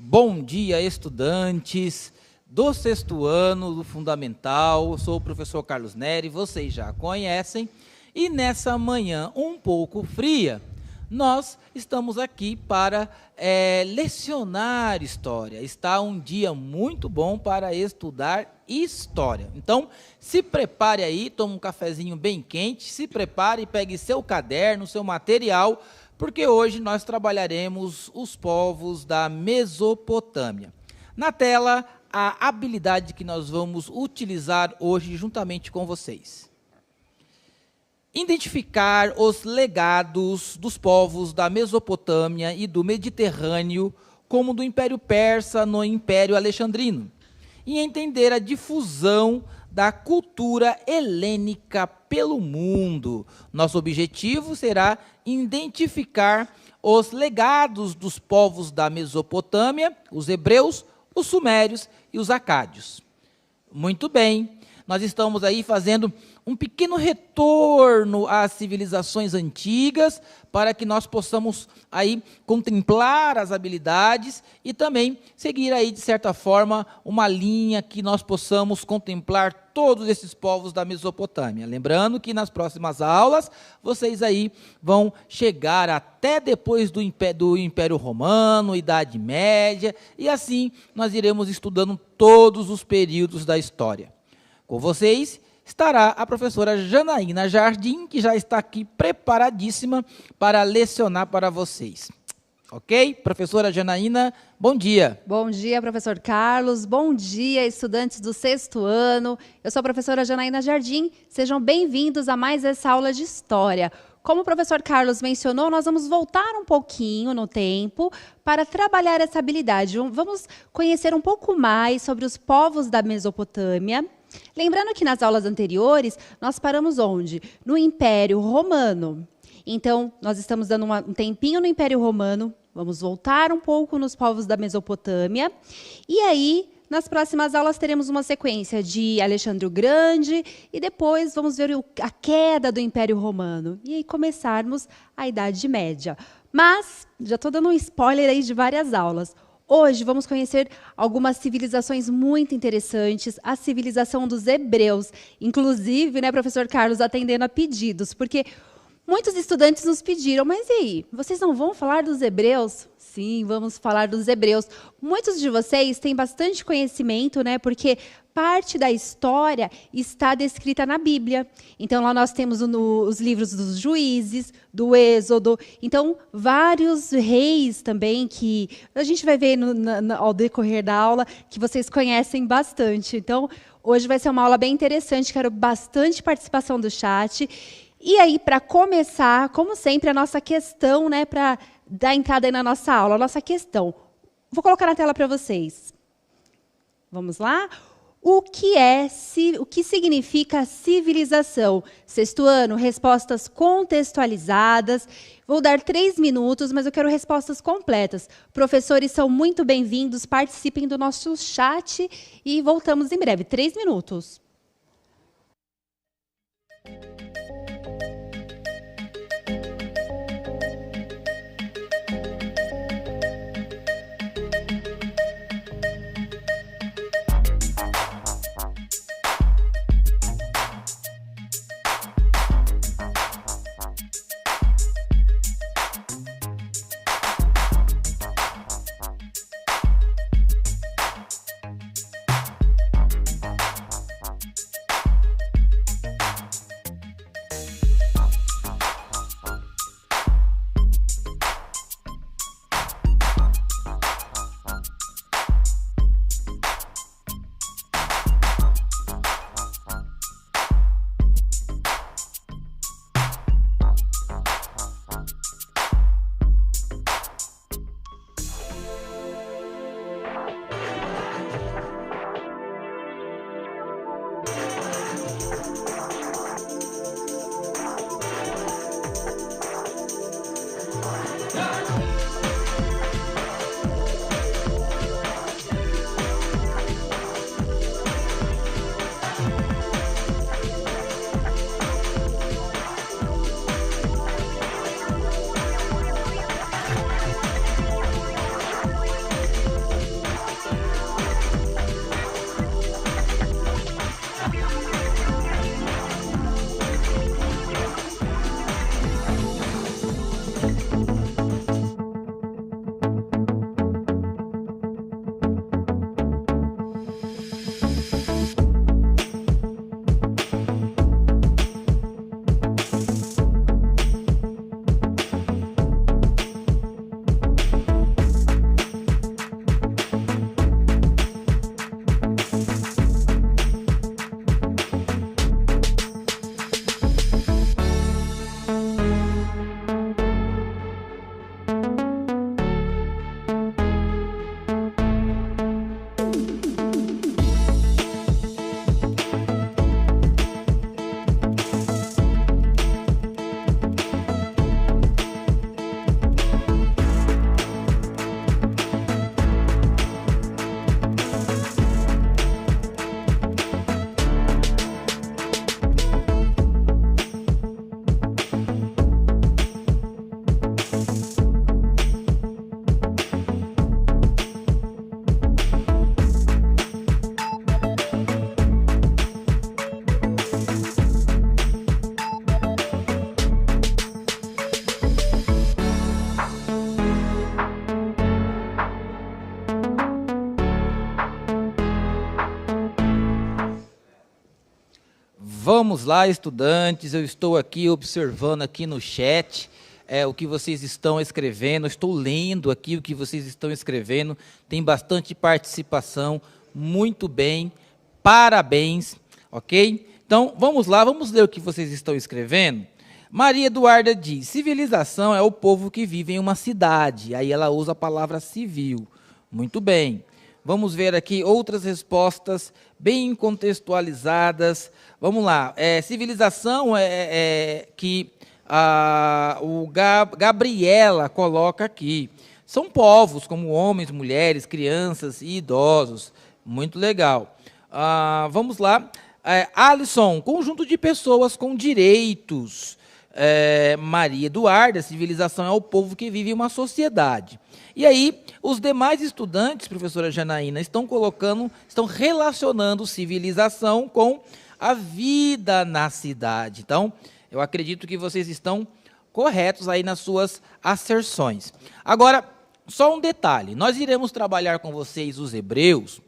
Bom dia, estudantes do sexto ano do Fundamental. Eu sou o professor Carlos Neri, vocês já conhecem. E nessa manhã um pouco fria, nós estamos aqui para lecionar história. Está um dia muito bom para estudar história. Então, se prepare aí, tome um cafezinho bem quente, se prepare e pegue seu caderno, seu material, porque hoje nós trabalharemos os povos da Mesopotâmia. Na tela, a habilidade que nós vamos utilizar hoje juntamente com vocês. Identificar os legados dos povos da Mesopotâmia e do Mediterrâneo, como do Império Persa no Império Alexandrino, e entender a difusão da cultura helênica pelo mundo. Nosso objetivo será identificar os legados dos povos da Mesopotâmia, os hebreus, os sumérios e os acádios. Muito bem, nós estamos aí fazendo um pequeno retorno às civilizações antigas, para que nós possamos aí contemplar as habilidades e também seguir aí, de certa forma, uma linha que nós possamos contemplar todos esses povos da Mesopotâmia. Lembrando que nas próximas aulas, vocês aí vão chegar até depois do Império Romano, Idade Média, e assim nós iremos estudando todos os períodos da história. Com vocês estará a professora Janaína Jardim, que já está aqui preparadíssima para lecionar para vocês. Ok? Professora Janaína, bom dia. Bom dia, professor Carlos. Bom dia, estudantes do sexto ano. Eu sou a professora Janaína Jardim. Sejam bem-vindos a mais essa aula de História. Como o professor Carlos mencionou, nós vamos voltar um pouquinho no tempo para trabalhar essa habilidade. Vamos conhecer um pouco mais sobre os povos da Mesopotâmia. Lembrando que nas aulas anteriores, nós paramos onde? No Império Romano. Então, nós estamos dando um tempinho no Império Romano, vamos voltar um pouco nos povos da Mesopotâmia, e aí, nas próximas aulas, teremos uma sequência de Alexandre o Grande, e depois vamos ver a queda do Império Romano, e aí começarmos a Idade Média. Mas, já estou dando um spoiler aí de várias aulas. Hoje vamos conhecer algumas civilizações muito interessantes, a civilização dos hebreus. Inclusive, né, professor Carlos, atendendo a pedidos, porque muitos estudantes nos pediram, mas e aí, vocês não vão falar dos hebreus? Sim, vamos falar dos hebreus. Muitos de vocês têm bastante conhecimento, né, porque parte da história está descrita na Bíblia. Então, lá nós temos os livros dos Juízes, do Êxodo. Então, vários reis também que a gente vai ver ao decorrer da aula, que vocês conhecem bastante. Então, hoje vai ser uma aula bem interessante, quero bastante participação do chat. E aí, para começar, como sempre, a nossa questão, né, para dar entrada aí na nossa aula, a nossa questão. Vou colocar na tela para vocês. Vamos lá? O que significa civilização? Sexto ano, respostas contextualizadas. Vou dar 3 minutos, mas eu quero respostas completas. Professores são muito bem-vindos, participem do nosso chat e voltamos em breve. 3 minutos. Vamos lá, estudantes, eu estou aqui observando aqui no chat o que vocês estão escrevendo, estou lendo aqui o que vocês estão escrevendo, tem bastante participação, muito bem, parabéns, ok? Então, vamos lá, vamos ler o que vocês estão escrevendo. Maria Eduarda diz, civilização é o povo que vive em uma cidade, aí ela usa a palavra civil, muito bem. Vamos ver aqui outras respostas bem contextualizadas. Vamos lá. Civilização que o Gabriela coloca aqui. São povos como homens, mulheres, crianças e idosos. Muito legal. Vamos lá. Alisson, conjunto de pessoas com direitos. Maria Eduarda, civilização é o povo que vive em uma sociedade. E aí, os demais estudantes, professora Janaína, estão relacionando civilização com a vida na cidade. Então, eu acredito que vocês estão corretos aí nas suas asserções. Agora, só um detalhe, nós iremos trabalhar com vocês os hebreus,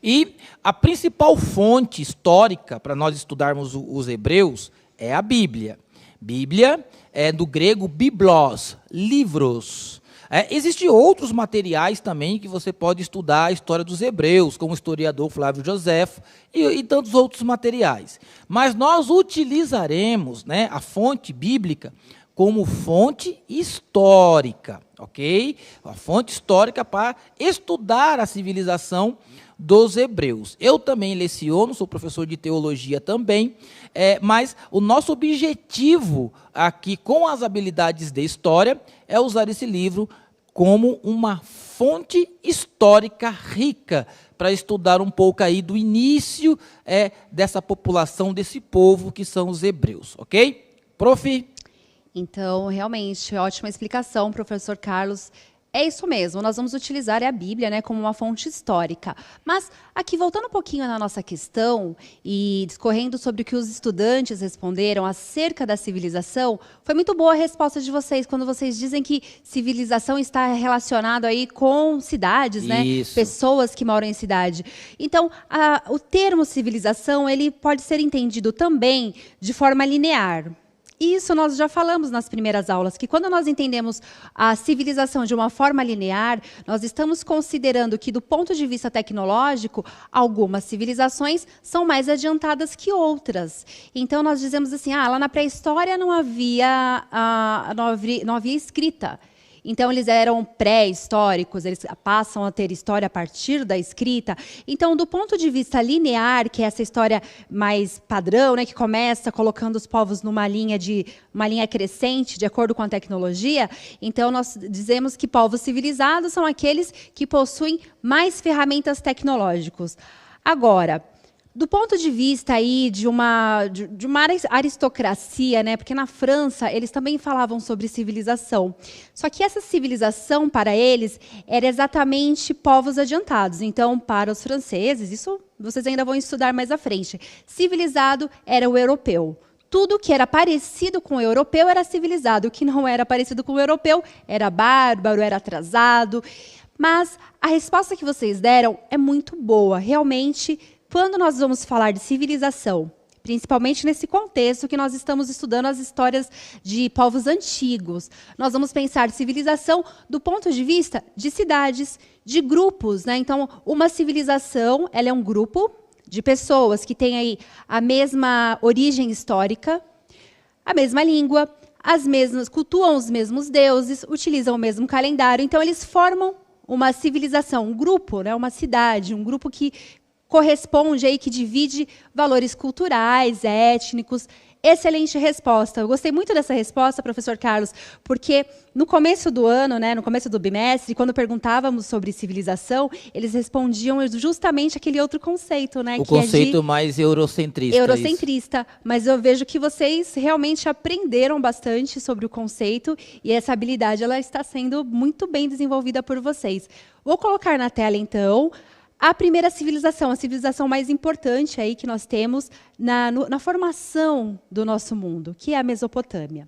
e a principal fonte histórica para nós estudarmos os hebreus é a Bíblia. Bíblia é do grego biblos, livros. Existem outros materiais também que você pode estudar a história dos hebreus, como o historiador Flávio Josefo e tantos outros materiais. Mas nós utilizaremos, né, a fonte bíblica como fonte histórica, ok? A fonte histórica para estudar a civilização dos hebreus. Eu também leciono, sou professor de teologia também, mas o nosso objetivo aqui com as habilidades de história é usar esse livro como uma fonte histórica rica para estudar um pouco aí do início dessa população, desse povo que são os hebreus, ok? Prof? Então, realmente, ótima explicação, professor Carlos. É isso mesmo, nós vamos utilizar a Bíblia, né, como uma fonte histórica. Mas, aqui, voltando um pouquinho na nossa questão e discorrendo sobre o que os estudantes responderam acerca da civilização, foi muito boa a resposta de vocês, quando vocês dizem que civilização está relacionado aí com cidades, né? Isso. Pessoas que moram em cidade. Então, o termo civilização, ele pode ser entendido também de forma linear. Isso nós já falamos nas primeiras aulas, que quando nós entendemos a civilização de uma forma linear, nós estamos considerando que, do ponto de vista tecnológico, algumas civilizações são mais adiantadas que outras. Então, nós dizemos assim, lá na pré-história não havia escrita. Então, eles eram pré-históricos, eles passam a ter história a partir da escrita. Então, do ponto de vista linear, que é essa história mais padrão, né, que começa colocando os povos numa linha crescente, de acordo com a tecnologia, então nós dizemos que povos civilizados são aqueles que possuem mais ferramentas tecnológicas. Agora, do ponto de vista aí de uma aristocracia, né? Porque na França eles também falavam sobre civilização. Só que essa civilização para eles era exatamente povos adiantados. Então, para os franceses, isso vocês ainda vão estudar mais à frente. Civilizado era o europeu. Tudo que era parecido com o europeu era civilizado. O que não era parecido com o europeu era bárbaro, era atrasado. Mas a resposta que vocês deram é muito boa. Realmente, quando nós vamos falar de civilização, principalmente nesse contexto que nós estamos estudando as histórias de povos antigos, nós vamos pensar civilização do ponto de vista de cidades, de grupos, né? Então, uma civilização, ela é um grupo de pessoas que têm aí a mesma origem histórica, a mesma língua, cultuam os mesmos deuses, utilizam o mesmo calendário. Então, eles formam uma civilização, um grupo, né? Uma cidade, um grupo que corresponde aí, que divide valores culturais, étnicos. Excelente resposta. Eu gostei muito dessa resposta, professor Carlos, porque no começo do ano, né, no começo do bimestre, quando perguntávamos sobre civilização, eles respondiam justamente aquele outro conceito, né? O conceito mais eurocentrista. Eurocentrista. Mas eu vejo que vocês realmente aprenderam bastante sobre o conceito e essa habilidade ela está sendo muito bem desenvolvida por vocês. Vou colocar na tela, então, a primeira civilização, a civilização mais importante aí que nós temos na formação do nosso mundo, que é a Mesopotâmia.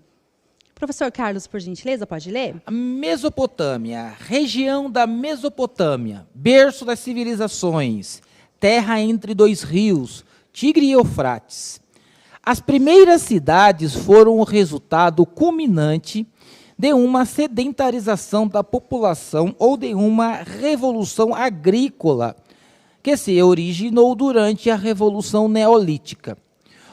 Professor Carlos, por gentileza, pode ler? A Mesopotâmia, região da Mesopotâmia, berço das civilizações, terra entre dois rios, Tigre e Eufrates. As primeiras cidades foram o resultado culminante de uma sedentarização da população ou de uma revolução agrícola que se originou durante a Revolução Neolítica.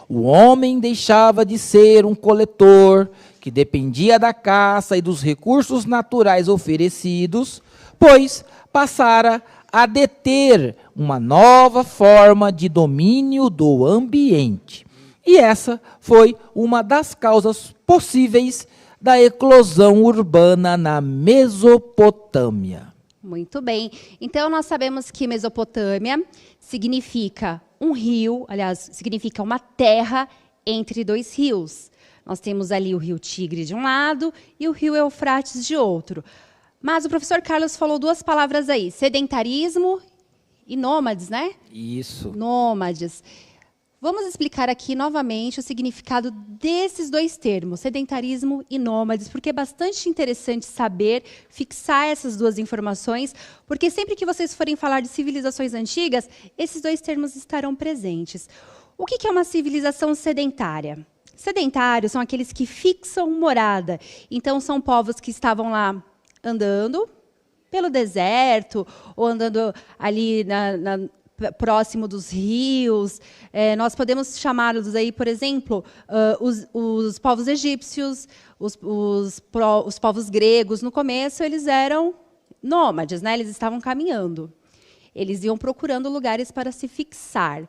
O homem deixava de ser um coletor que dependia da caça e dos recursos naturais oferecidos, pois passara a deter uma nova forma de domínio do ambiente. E essa foi uma das causas possíveis da eclosão urbana na Mesopotâmia. Muito bem. Então, nós sabemos que Mesopotâmia significa um rio, aliás, significa uma terra entre dois rios. Nós temos ali o rio Tigre de um lado e o rio Eufrates de outro. Mas o professor Carlos falou duas palavras aí, sedentarismo e nômades, né? Isso. Nômades. Vamos explicar aqui novamente o significado desses dois termos, sedentarismo e nômades, porque é bastante interessante saber, fixar essas duas informações, porque sempre que vocês forem falar de civilizações antigas, esses dois termos estarão presentes. O que é uma civilização sedentária? Sedentários são aqueles que fixam morada. Então, são povos que estavam lá andando pelo deserto, ou andando ali próximo dos rios. Nós podemos chamá-los aí, por exemplo, os povos egípcios, os povos gregos. No começo, eles eram nômades, né? Eles estavam caminhando. Eles iam procurando lugares para se fixar.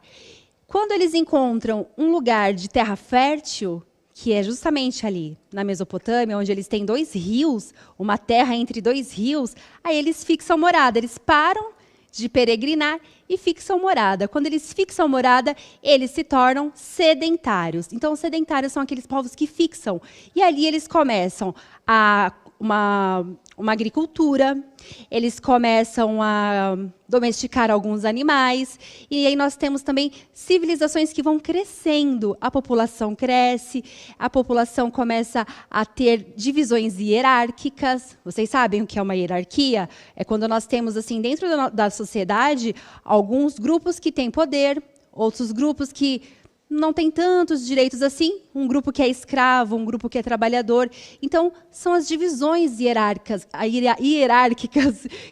Quando eles encontram um lugar de terra fértil, que é justamente ali na Mesopotâmia, onde eles têm dois rios, uma terra entre dois rios, aí eles fixam morada, eles param de peregrinar e fixam morada. Quando eles fixam morada, eles se tornam sedentários. Então, os sedentários são aqueles povos que fixam. E ali eles começam uma agricultura, eles começam a domesticar alguns animais, e aí nós temos também civilizações que vão crescendo. A população cresce, a população começa a ter divisões hierárquicas. Vocês sabem o que é uma hierarquia? É quando nós temos, assim, dentro da sociedade, alguns grupos que têm poder, outros grupos que não têm tantos direitos assim, um grupo que é escravo, um grupo que é trabalhador. Então, são as divisões hierárquicas,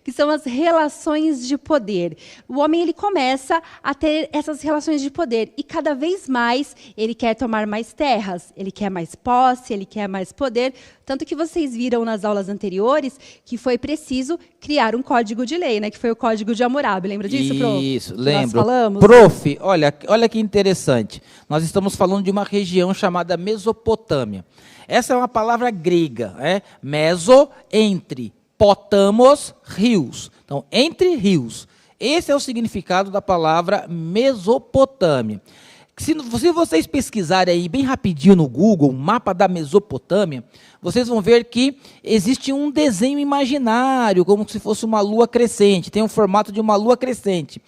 que são as relações de poder. O homem ele começa a ter essas relações de poder, e cada vez mais ele quer tomar mais terras, ele quer mais posse, ele quer mais poder, tanto que vocês viram nas aulas anteriores que foi preciso criar um código de lei, né, que foi o Código de Hammurabi. Lembra disso, prof? Isso, lembro. Nós falamos? Prof, olha que interessante. Nós estamos falando de uma região chamada Mesopotâmia. Essa é uma palavra grega, meso, entre, potamos, rios. Então, entre rios. Esse é o significado da palavra Mesopotâmia. Se vocês pesquisarem aí bem rapidinho no Google, um mapa da Mesopotâmia, vocês vão ver que existe um desenho imaginário, como se fosse uma lua crescente, tem o formato de uma lua crescente.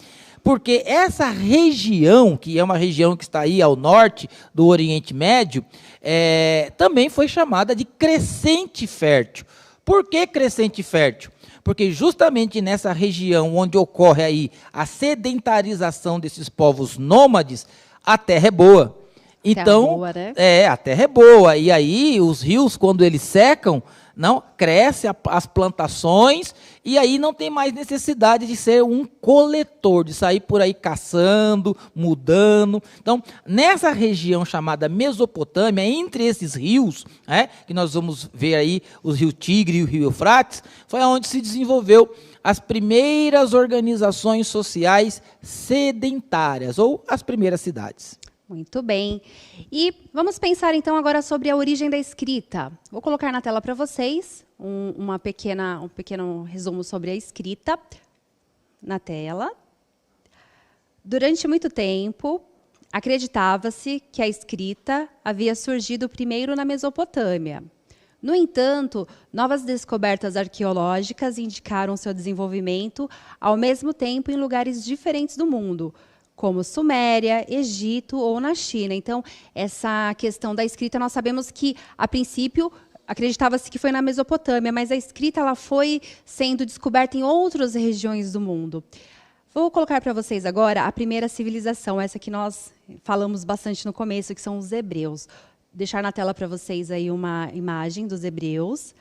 Porque essa região, que é uma região que está aí ao norte do Oriente Médio, também foi chamada de crescente fértil. Por que crescente fértil? Porque justamente nessa região onde ocorre aí a sedentarização desses povos nômades, a terra é boa. Então, boa, né? A terra é boa. E aí os rios, quando eles secam, cresce as plantações, e aí não tem mais necessidade de ser um coletor, de sair por aí caçando, mudando. Então, nessa região chamada Mesopotâmia, entre esses rios, que nós vamos ver aí, os rios Tigre e o rio Eufrates, foi onde se desenvolveu as primeiras organizações sociais sedentárias, ou as primeiras cidades. Muito bem. E vamos pensar, então, agora sobre a origem da escrita. Vou colocar na tela para vocês um pequeno resumo sobre a escrita na tela. Durante muito tempo, acreditava-se que a escrita havia surgido primeiro na Mesopotâmia. No entanto, novas descobertas arqueológicas indicaram seu desenvolvimento ao mesmo tempo em lugares diferentes do mundo, como Suméria, Egito ou na China. Então, essa questão da escrita, nós sabemos que, a princípio, acreditava-se que foi na Mesopotâmia, mas a escrita ela foi sendo descoberta em outras regiões do mundo. Vou colocar para vocês agora a primeira civilização, essa que nós falamos bastante no começo, que são os hebreus. Deixar na tela para vocês aí uma imagem dos hebreus.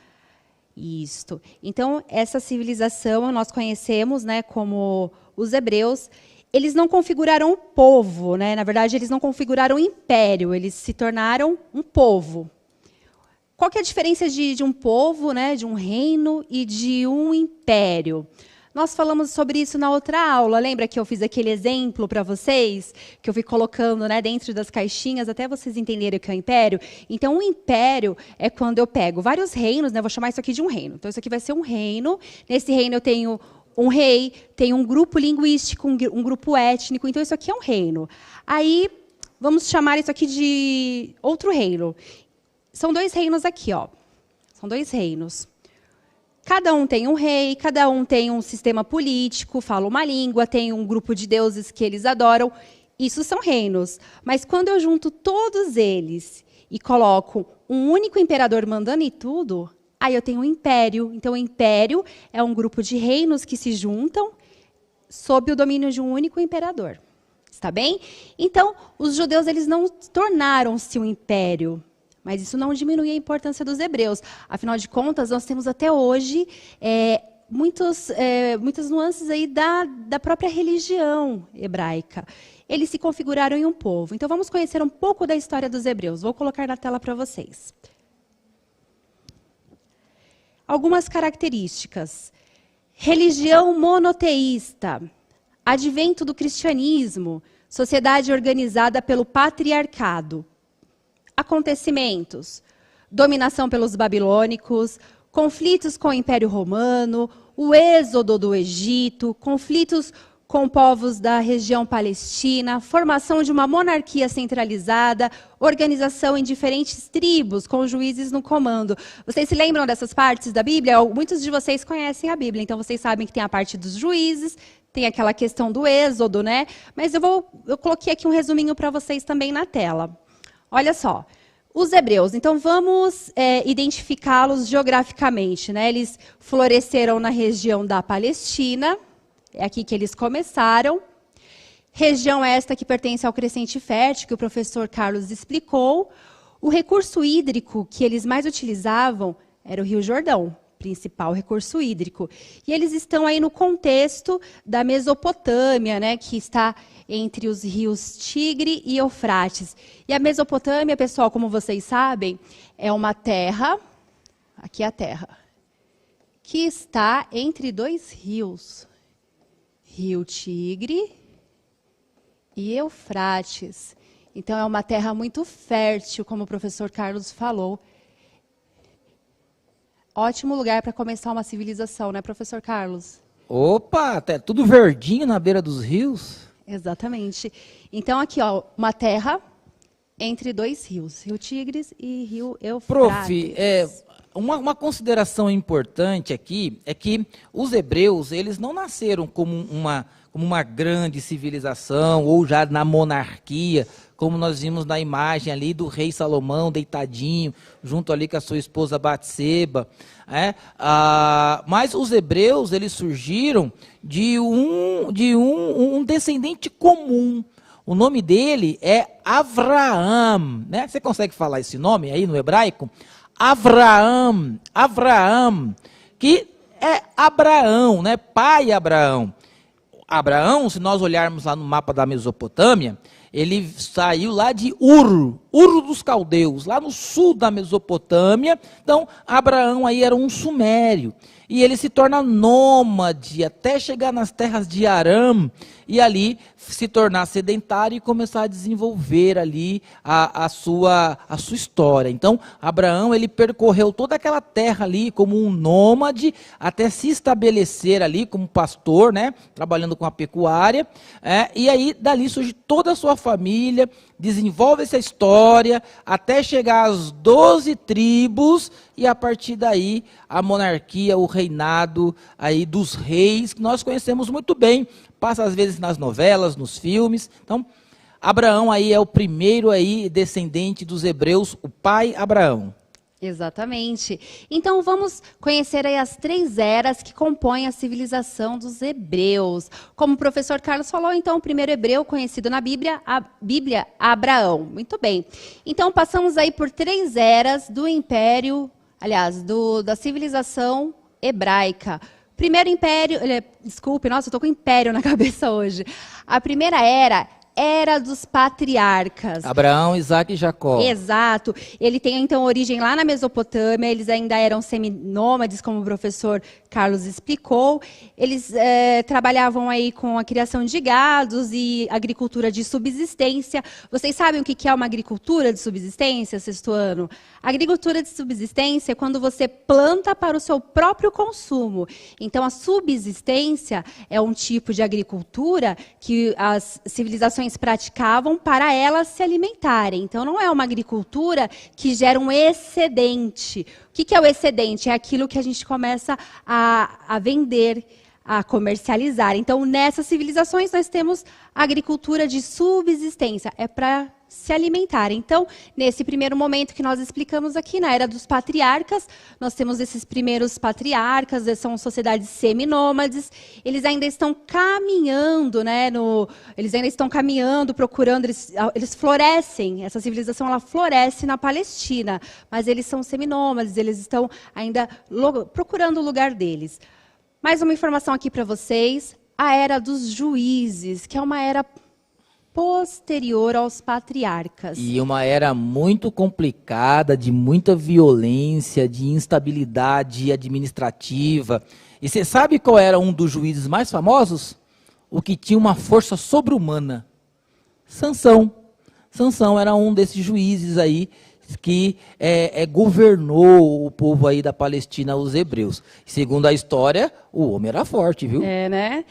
Isto. Então, essa civilização nós conhecemos, né, como os hebreus. Eles não configuraram um povo, né? Na verdade, eles não configuraram um império, eles se tornaram um povo. Qual que é a diferença de um povo, né, de um reino e de um império? Nós falamos sobre isso na outra aula. Lembra que eu fiz aquele exemplo para vocês? Que eu fui colocando, né, dentro das caixinhas até vocês entenderem o que é o império? Então, um império é quando eu pego vários reinos, né? Vou chamar isso aqui de um reino. Então, isso aqui vai ser um reino. Nesse reino eu tenho um rei, tenho um grupo linguístico, um grupo étnico. Então, isso aqui é um reino. Aí, vamos chamar isso aqui de outro reino. São dois reinos aqui, ó. São dois reinos. Cada um tem um rei, cada um tem um sistema político, fala uma língua, tem um grupo de deuses que eles adoram. Isso são reinos. Mas quando eu junto todos eles e coloco um único imperador mandando em tudo, aí eu tenho um império. Então, o império é um grupo de reinos que se juntam sob o domínio de um único imperador. Está bem? Então, os judeus eles não tornaram-se um império. Mas isso não diminui a importância dos hebreus. Afinal de contas, nós temos até hoje muitas nuances aí da própria religião hebraica. Eles se configuraram em um povo. Então, vamos conhecer um pouco da história dos hebreus. Vou colocar na tela para vocês. Algumas características. Religião monoteísta. Advento do cristianismo. Sociedade organizada pelo patriarcado. Acontecimentos: dominação pelos babilônicos, conflitos com o Império Romano, o êxodo do Egito, conflitos com povos da região palestina, formação de uma monarquia centralizada, organização em diferentes tribos, com juízes no comando. Vocês se lembram dessas partes da Bíblia? Muitos de vocês conhecem a Bíblia, então vocês sabem que tem a parte dos juízes, tem aquela questão do êxodo, né? Mas eu coloquei aqui um resuminho para vocês também na tela. Olha só, os hebreus, então vamos identificá-los geograficamente, né? Eles floresceram na região da Palestina, é aqui que eles começaram. Região esta que pertence ao Crescente Fértil, que o professor Carlos explicou. O recurso hídrico que eles mais utilizavam era o Rio Jordão, principal recurso hídrico. E eles estão aí no contexto da Mesopotâmia, né, que está entre os rios Tigre e Eufrates. E a Mesopotâmia, pessoal, como vocês sabem, é uma terra, aqui é a terra, que está entre dois rios, Rio Tigre e Eufrates. Então, é uma terra muito fértil, como o professor Carlos falou. Ótimo lugar para começar uma civilização, né, professor Carlos? Opa, tá tudo verdinho na beira dos rios. Exatamente. Então, aqui, ó, uma terra entre dois rios, Rio Tigres e Rio Eufrates. Prof, uma consideração importante aqui é que os hebreus, eles não nasceram como uma grande civilização ou já na monarquia, como nós vimos na imagem ali do rei Salomão deitadinho, junto ali com a sua esposa Batseba. Mas os hebreus, eles surgiram de um descendente comum. O nome dele é Avraham, né? Você consegue falar esse nome aí no hebraico? Avraham, que é Abraão, né? Pai Abraão. Abraão, se nós olharmos lá no mapa da Mesopotâmia, ele saiu lá de Ur dos caldeus, lá no sul da Mesopotâmia. Então, Abraão aí era um sumério. E ele se torna nômade até chegar nas terras de Aram e ali se tornar sedentário e começar a desenvolver ali a sua história. Então, Abraão, ele percorreu toda aquela terra ali como um nômade até se estabelecer ali como pastor, né, trabalhando com a pecuária. E aí, dali surge toda a sua família, desenvolve essa história até chegar às 12 tribos e a partir daí a monarquia, o reinado aí dos reis, que nós conhecemos muito bem, passa às vezes nas novelas, nos filmes. Então, Abraão aí é o primeiro aí descendente dos hebreus, o pai Abraão. Exatamente. Então vamos conhecer aí as 3 eras que compõem a civilização dos hebreus. Como o professor Carlos falou, então o primeiro hebreu conhecido na Bíblia, Abraão. Muito bem. Então passamos aí por 3 eras do império, aliás, da civilização hebraica. Primeiro império, desculpe, nossa, eu estou com império na cabeça hoje. A primeira era dos patriarcas. Abraão, Isaac e Jacó. Exato. Ele tem, então, origem lá na Mesopotâmia. Eles ainda eram seminômades, como o professor Carlos explicou. Eles trabalhavam aí com a criação de gados e agricultura de subsistência. Vocês sabem o que é uma agricultura de subsistência, sexto ano? Agricultura de subsistência é quando você planta para o seu próprio consumo. Então, a subsistência é um tipo de agricultura que as civilizações praticavam para elas se alimentarem. Então, não é uma agricultura que gera um excedente. O que é o excedente? É aquilo que a gente começa a vender, a comercializar. Então, nessas civilizações, nós temos agricultura de subsistência. É para se alimentar. Então, nesse primeiro momento que nós explicamos aqui, na era dos patriarcas, nós temos esses primeiros patriarcas, são sociedades seminômades, eles ainda estão caminhando, né, eles ainda estão caminhando, procurando, eles florescem, essa civilização ela floresce na Palestina, mas eles são seminômades, eles estão ainda procurando o lugar deles. Mais uma informação aqui para vocês, a era dos juízes, que é uma era posterior aos patriarcas. E uma era muito complicada, de muita violência, de instabilidade administrativa. E você sabe qual era um dos juízes mais famosos? O que tinha uma força sobre-humana. Sansão. Sansão era um desses juízes aí que governou o povo aí da Palestina, os hebreus. Segundo a história, o homem era forte, viu? Né?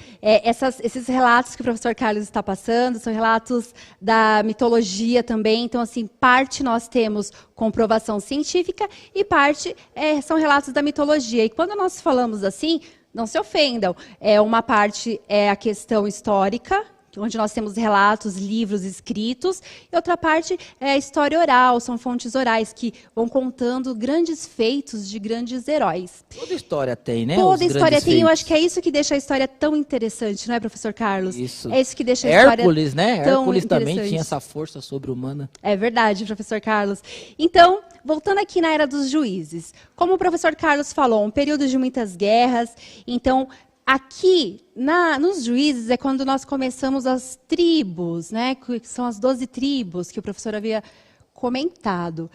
Esses relatos que o professor Carlos está passando são relatos da mitologia também. Então, assim, parte nós temos comprovação científica e parte são relatos da mitologia. E quando nós falamos assim, não se ofendam. Uma parte é a questão histórica, onde nós temos relatos, livros escritos, e outra parte é a história oral, são fontes orais que vão contando grandes feitos de grandes heróis. Toda história tem, né? Toda história tem, eu acho que é isso que deixa a história tão interessante, não é, professor Carlos? Isso. É isso que deixa a história Hércules, né? tão Hércules também interessante. tinha essa força sobre-humana. É verdade, professor Carlos. Então, voltando aqui na era dos juízes, como o professor Carlos falou, um período de muitas guerras, então aqui, nos juízes, é quando nós começamos as tribos, né, que são as 12 tribos que o professor havia comentado.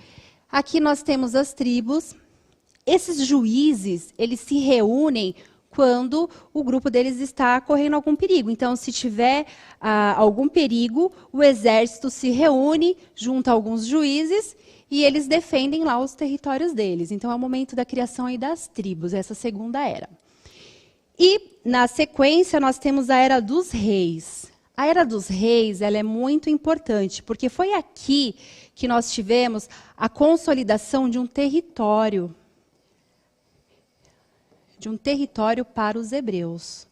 Aqui nós temos as tribos. Esses juízes, eles se reúnem quando o grupo deles está correndo algum perigo. Então, se tiver algum perigo, o exército se reúne, junta alguns juízes e eles defendem lá os territórios deles. Então, é o momento da criação aí das tribos, essa segunda era. E, na sequência, nós temos a Era dos Reis. A Era dos Reis ela é muito importante, porque foi aqui que nós tivemos a consolidação de um território para os hebreus.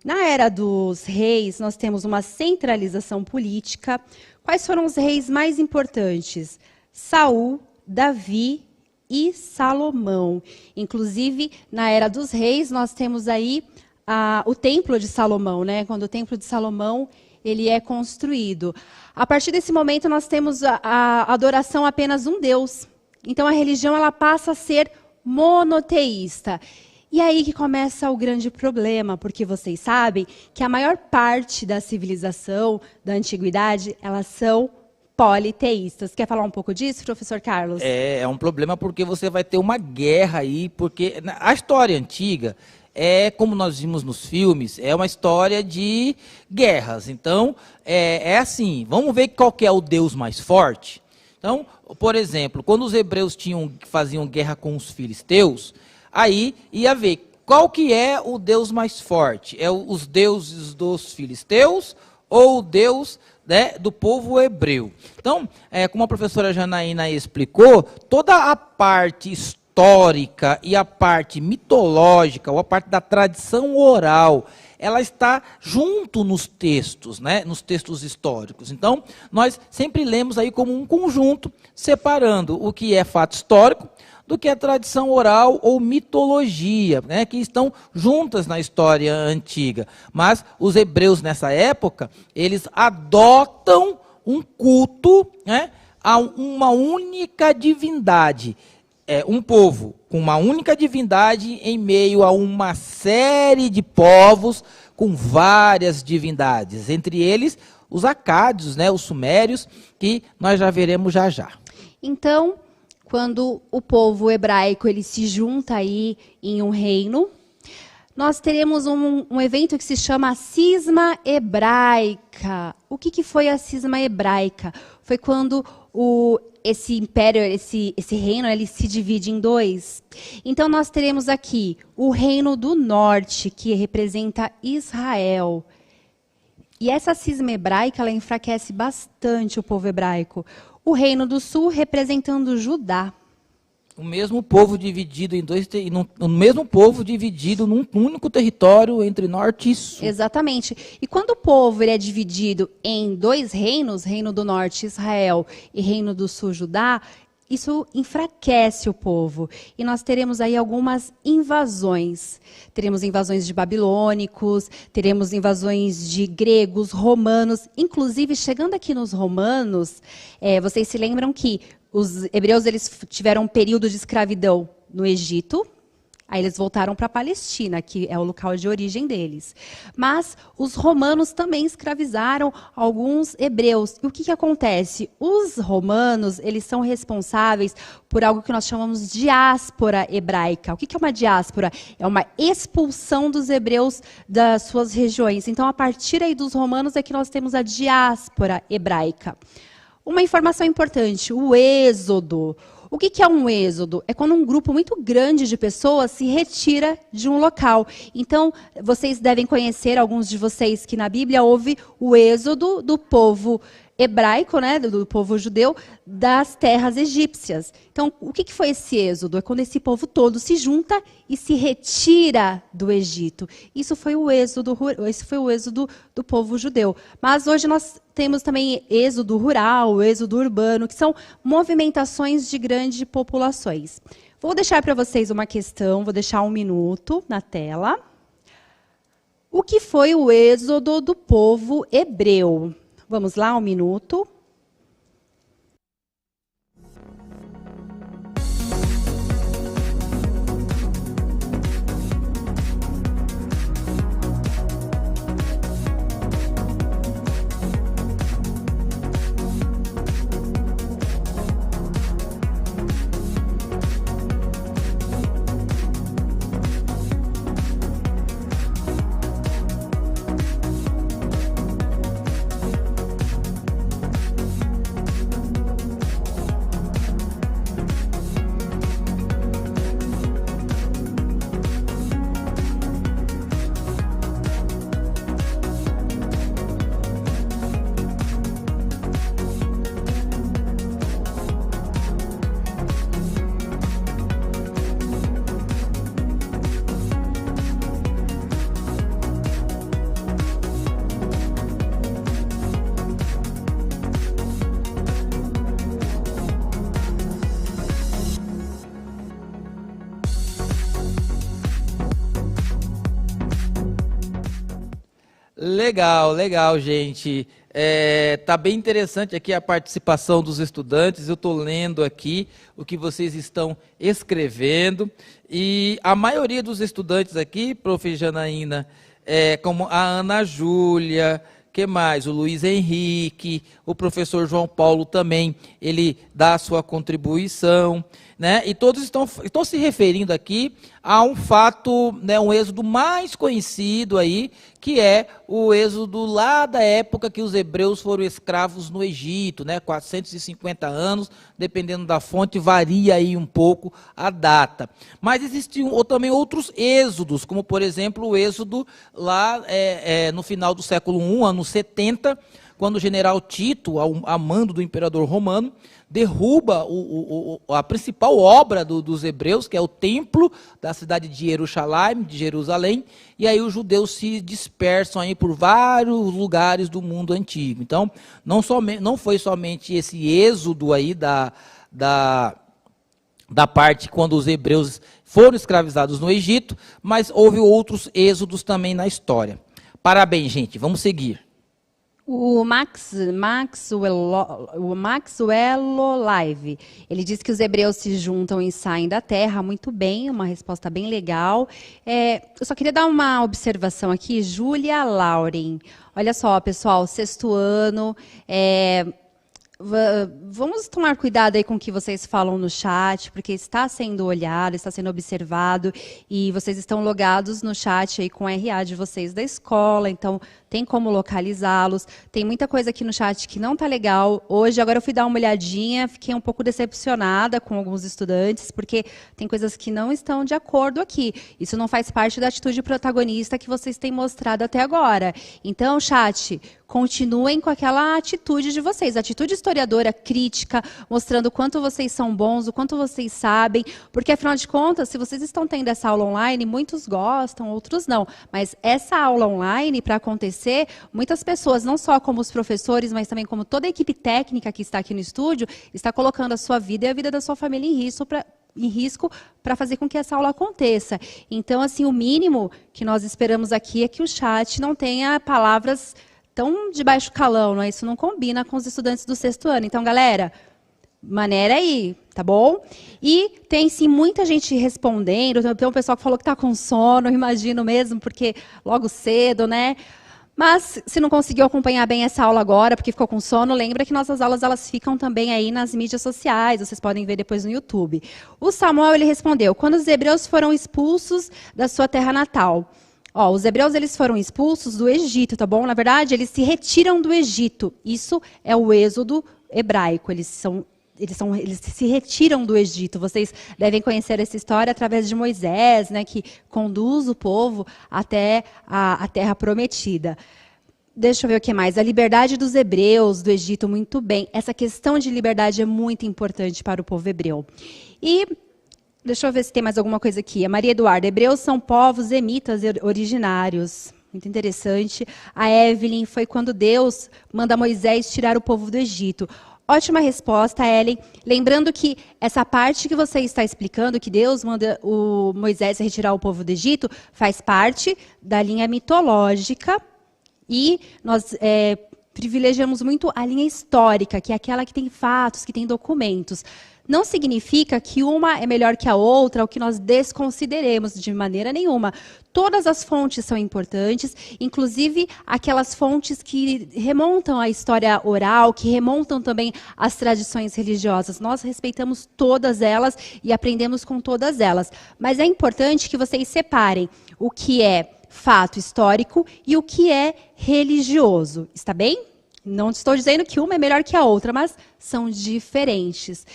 Na Era dos Reis, nós temos uma centralização política. Quais foram os reis mais importantes? Saul, Davi e Salomão. Inclusive, na Era dos Reis, nós temos aí o Templo de Salomão, né? Quando o Templo de Salomão ele é construído. A partir desse momento, nós temos a adoração a apenas um Deus. Então, a religião ela passa a ser monoteísta. E aí que começa o grande problema, porque vocês sabem que a maior parte da civilização, da antiguidade, elas são politeístas. Quer falar um pouco disso, professor Carlos? É um problema porque você vai ter uma guerra aí, porque a história antiga como nós vimos nos filmes, é uma história de guerras. Então, é assim, vamos ver qual que é o Deus mais forte. Então, por exemplo, quando os hebreus faziam guerra com os filisteus, aí ia ver qual que é o Deus mais forte. É os deuses dos filisteus ou o Deus, né, do povo hebreu. Então, como a professora Janaína explicou, toda a parte histórica e a parte mitológica, ou a parte da tradição oral, ela está junto nos textos, né, nos textos históricos. Então, nós sempre lemos aí como um conjunto, separando o que é fato histórico do que é tradição oral ou mitologia, né, que estão juntas na história antiga. Mas os hebreus, nessa época, eles adotam um culto, né, a uma única divindade. Um povo com uma única divindade em meio a uma série de povos com várias divindades. Entre eles, os acádios, né, os sumérios, que nós já veremos já já. Então, quando o povo hebraico ele se junta aí em um reino, nós teremos um evento que se chama a Cisma Hebraica. O que foi a Cisma Hebraica? Foi quando esse império, esse reino, ele se divide em dois. Então, nós teremos aqui o Reino do Norte, que representa Israel. E essa cisma hebraica, ela enfraquece bastante o povo hebraico. O Reino do Sul representando Judá. O mesmo povo dividido em dois, o mesmo povo dividido num único território entre norte e sul. Exatamente. E quando o povo ele é dividido em dois reinos, Reino do Norte, Israel, e Reino do Sul, Judá, isso enfraquece o povo. E nós teremos aí algumas invasões. Teremos invasões de babilônicos, teremos invasões de gregos, romanos. Inclusive, chegando aqui nos romanos, vocês se lembram que os hebreus eles tiveram um período de escravidão no Egito, aí eles voltaram para a Palestina, que é o local de origem deles. Mas os romanos também escravizaram alguns hebreus. E o que acontece? Os romanos eles são responsáveis por algo que nós chamamos de diáspora hebraica. O que é uma diáspora? É uma expulsão dos hebreus das suas regiões. Então, a partir aí dos romanos é que nós temos a diáspora hebraica. Uma informação importante, o êxodo. O que é um êxodo? É quando um grupo muito grande de pessoas se retira de um local. Então, vocês devem conhecer, alguns de vocês, que na Bíblia houve o êxodo do povo hebraico, né, do povo judeu, das terras egípcias. Então, o que foi esse êxodo? É quando esse povo todo se junta e se retira do Egito. Isso foi o êxodo do povo judeu. Mas hoje nós temos também êxodo rural, êxodo urbano, que são movimentações de grandes populações. Vou deixar para vocês uma questão, vou deixar 1 minuto na tela. O que foi o êxodo do povo hebreu? Vamos lá, 1 minuto. Legal, legal, gente. Tá bem interessante aqui a participação dos estudantes. Eu estou lendo aqui o que vocês estão escrevendo. E a maioria dos estudantes aqui, prof. Janaína, como a Ana Júlia, que mais? O Luiz Henrique, o professor João Paulo também, ele dá a sua contribuição, né? E todos estão se referindo aqui a um fato, né, um êxodo mais conhecido aí, que é o êxodo lá da época que os hebreus foram escravos no Egito, né? 450 anos, dependendo da fonte, varia aí um pouco a data. Mas existiam também outros êxodos, como por exemplo o êxodo lá no final do século I, anos 70, quando o general Tito, a mando do imperador romano, derruba a principal obra dos hebreus, que é o templo da cidade de Jerusalém, e aí os judeus se dispersam aí por vários lugares do mundo antigo. Então, não foi somente esse êxodo aí da parte quando os hebreus foram escravizados no Egito, mas houve outros êxodos também na história. Parabéns, gente. Vamos seguir. O Maxwell Live, ele diz que os hebreus se juntam e saem da terra. Muito bem, uma resposta bem legal. Eu só queria dar uma observação aqui. Júlia Lauren. Olha só, pessoal, sexto ano. Vamos tomar cuidado aí com o que vocês falam no chat, porque está sendo olhado, está sendo observado, e vocês estão logados no chat aí com o RA de vocês da escola, então tem como localizá-los. Tem muita coisa aqui no chat que não está legal. Hoje, agora eu fui dar uma olhadinha, fiquei um pouco decepcionada com alguns estudantes, porque tem coisas que não estão de acordo aqui. Isso não faz parte da atitude protagonista que vocês têm mostrado até agora. Então, chat, continuem com aquela atitude de vocês, atitude historiadora, crítica, mostrando o quanto vocês são bons, o quanto vocês sabem, porque, afinal de contas, se vocês estão tendo essa aula online, muitos gostam, outros não, mas essa aula online, para acontecer, muitas pessoas, não só como os professores, mas também como toda a equipe técnica que está aqui no estúdio, está colocando a sua vida e a vida da sua família em risco para fazer com que essa aula aconteça. Então, assim, o mínimo que nós esperamos aqui é que o chat não tenha palavras tão de baixo calão, não é? Isso não combina com os estudantes do sexto ano. Então, galera, maneira aí, tá bom? E tem, sim, muita gente respondendo. Tem um pessoal que falou que está com sono, imagino mesmo, porque logo cedo, né? Mas, se não conseguiu acompanhar bem essa aula agora, porque ficou com sono, lembra que nossas aulas elas ficam também aí nas mídias sociais, vocês podem ver depois no YouTube. O Samuel, ele respondeu, quando os hebreus foram expulsos da sua terra natal. Os hebreus eles foram expulsos do Egito, tá bom? Na verdade, eles se retiram do Egito. Isso é o êxodo hebraico. Eles se retiram do Egito. Vocês devem conhecer essa história através de Moisés, né, que conduz o povo até a terra prometida. Deixa eu ver o que mais. A liberdade dos hebreus do Egito, muito bem. Essa questão de liberdade é muito importante para o povo hebreu. E deixa eu ver se tem mais alguma coisa aqui. A Maria Eduarda, hebreus são povos emitas originários. Muito interessante. A Evelyn, foi quando Deus manda Moisés tirar o povo do Egito. Ótima resposta, Ellen. Lembrando que essa parte que você está explicando, que Deus manda o Moisés retirar o povo do Egito, faz parte da linha mitológica e nós privilegiamos muito a linha histórica, que é aquela que tem fatos, que tem documentos. Não significa que uma é melhor que a outra, ou que nós desconsideremos de maneira nenhuma. Todas as fontes são importantes, inclusive aquelas fontes que remontam à história oral, que remontam também às tradições religiosas. Nós respeitamos todas elas e aprendemos com todas elas. Mas é importante que vocês separem o que é fato histórico e o que é religioso. Está bem? Não estou dizendo que uma é melhor que a outra, mas são diferentes.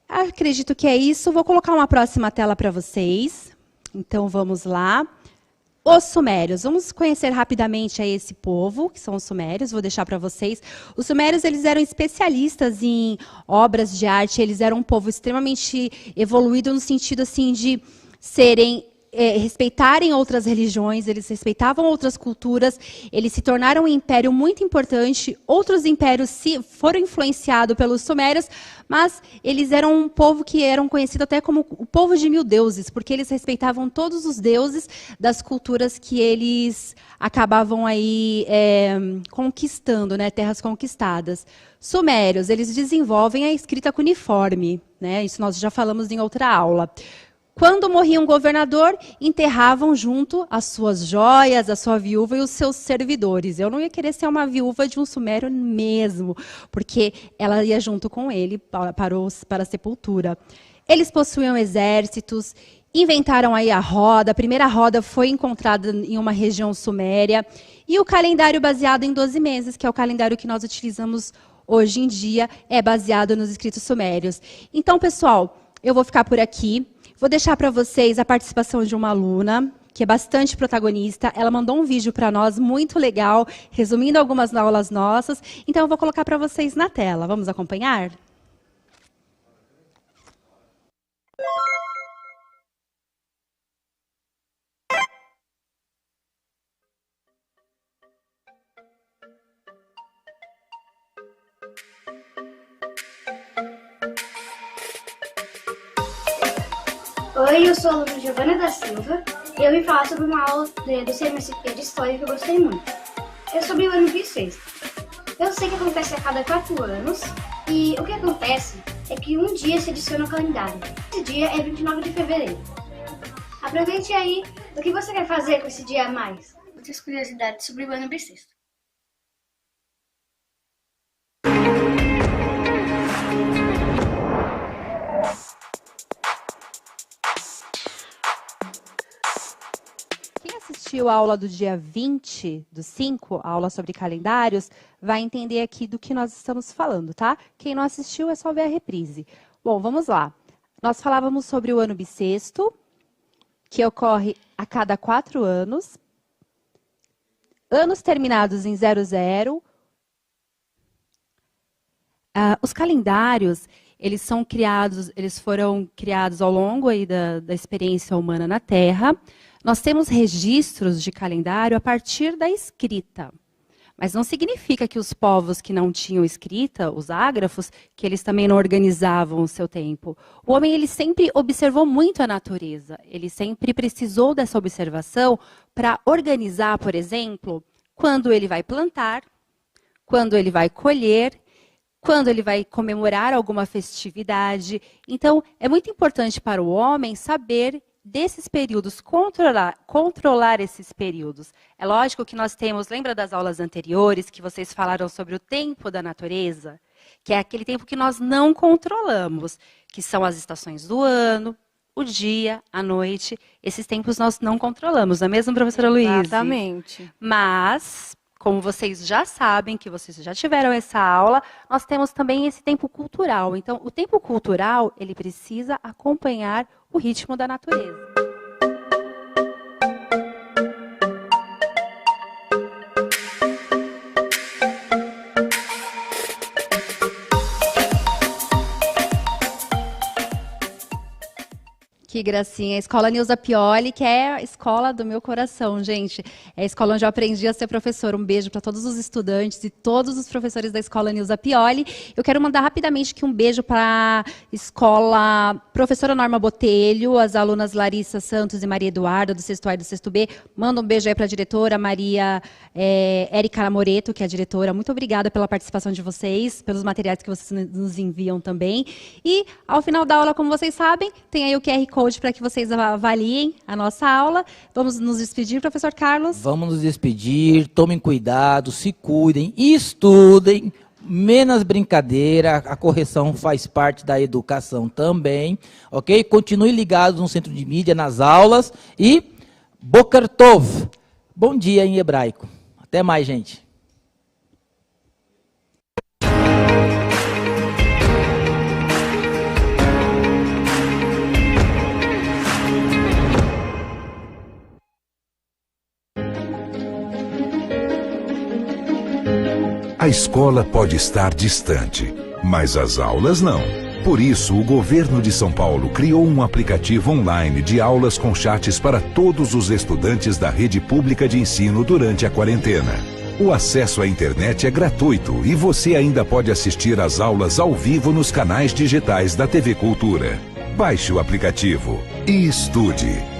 Acredito que é isso. Vou colocar uma próxima tela para vocês. Então, vamos lá. Os sumérios. Vamos conhecer rapidamente aí esse povo, que são os sumérios. Vou deixar para vocês. Os sumérios eles eram especialistas em obras de arte. Eles eram um povo extremamente evoluído no sentido assim de serem respeitarem outras religiões, eles respeitavam outras culturas, eles se tornaram um império muito importante, outros impérios foram influenciados pelos sumérios, mas eles eram um povo que eram conhecido até como o povo de 1000 deuses, porque eles respeitavam todos os deuses das culturas que eles acabavam aí conquistando, né, terras conquistadas. Sumérios, eles desenvolvem a escrita cuneiforme, né, isso nós já falamos em outra aula. Quando morria um governador, enterravam junto as suas joias, a sua viúva e os seus servidores. Eu não ia querer ser uma viúva de um sumério mesmo, porque ela ia junto com ele para a sepultura. Eles possuíam exércitos, inventaram aí a roda. A primeira roda foi encontrada em uma região suméria. E o calendário baseado em 12 meses, que é o calendário que nós utilizamos hoje em dia, é baseado nos escritos sumérios. Então, pessoal, eu vou ficar por aqui. Vou deixar para vocês a participação de uma aluna, que é bastante protagonista. Ela mandou um vídeo para nós muito legal, resumindo algumas aulas nossas. Então, eu vou colocar para vocês na tela. Vamos acompanhar? Oi, eu sou a aluna Giovana da Silva e eu vim falar sobre uma aula do CMSP de História que eu gostei muito. É sobre o ano bissexto. Eu sei que acontece a cada 4 anos e o que acontece é que um dia se adiciona ao calendário. Esse dia é 29 de fevereiro. Aproveite aí o que você quer fazer com esse dia a mais. Muitas curiosidades sobre o ano bissexto. Assistiu a aula do dia 20 do 5, a aula sobre calendários, vai entender aqui do que nós estamos falando, tá? Quem não assistiu é só ver a reprise. Bom, vamos lá. Nós falávamos sobre o ano bissexto, que ocorre a cada 4 anos. Anos terminados em 00. Os calendários, eles foram criados ao longo aí da experiência humana na Terra. Nós temos registros de calendário a partir da escrita. Mas não significa que os povos que não tinham escrita, os ágrafos, que eles também não organizavam o seu tempo. O homem ele sempre observou muito a natureza. Ele sempre precisou dessa observação para organizar, por exemplo, quando ele vai plantar, quando ele vai colher, quando ele vai comemorar alguma festividade. Então, é muito importante para o homem saber desses períodos, controlar esses períodos. É lógico que nós temos, lembra das aulas anteriores, que vocês falaram sobre o tempo da natureza? Que é aquele tempo que nós não controlamos, que são as estações do ano, o dia, a noite. Esses tempos nós não controlamos, não é mesmo, professora Luísa? Exatamente. Mas, como vocês já sabem, que vocês já tiveram essa aula, nós temos também esse tempo cultural. Então, o tempo cultural, ele precisa acompanhar o ritmo da natureza. Que gracinha. A Escola Nilza Pioli, que é a escola do meu coração, gente. É a escola onde eu aprendi a ser professora. Um beijo para todos os estudantes e todos os professores da Escola Nilza Pioli. Eu quero mandar rapidamente aqui um beijo para a escola Professora Norma Botelho, as alunas Larissa Santos e Maria Eduarda, do 6º A e do 6º B. Manda um beijo aí para a diretora Maria Érica Moreto, que é a diretora. Muito obrigada pela participação de vocês, pelos materiais que vocês nos enviam também. E, ao final da aula, como vocês sabem, tem aí o QR Code para que vocês avaliem a nossa aula. Vamos nos despedir, professor Carlos? Vamos nos despedir, tomem cuidado, se cuidem, estudem, menos brincadeira, a correção faz parte da educação também, ok? Continue ligados no Centro de Mídia, nas aulas e Boker Tov, bom dia em hebraico. Até mais, gente. A escola pode estar distante, mas as aulas não. Por isso, o governo de São Paulo criou um aplicativo online de aulas com chats para todos os estudantes da rede pública de ensino durante a quarentena. O acesso à internet é gratuito e você ainda pode assistir às aulas ao vivo nos canais digitais da TV Cultura. Baixe o aplicativo e estude.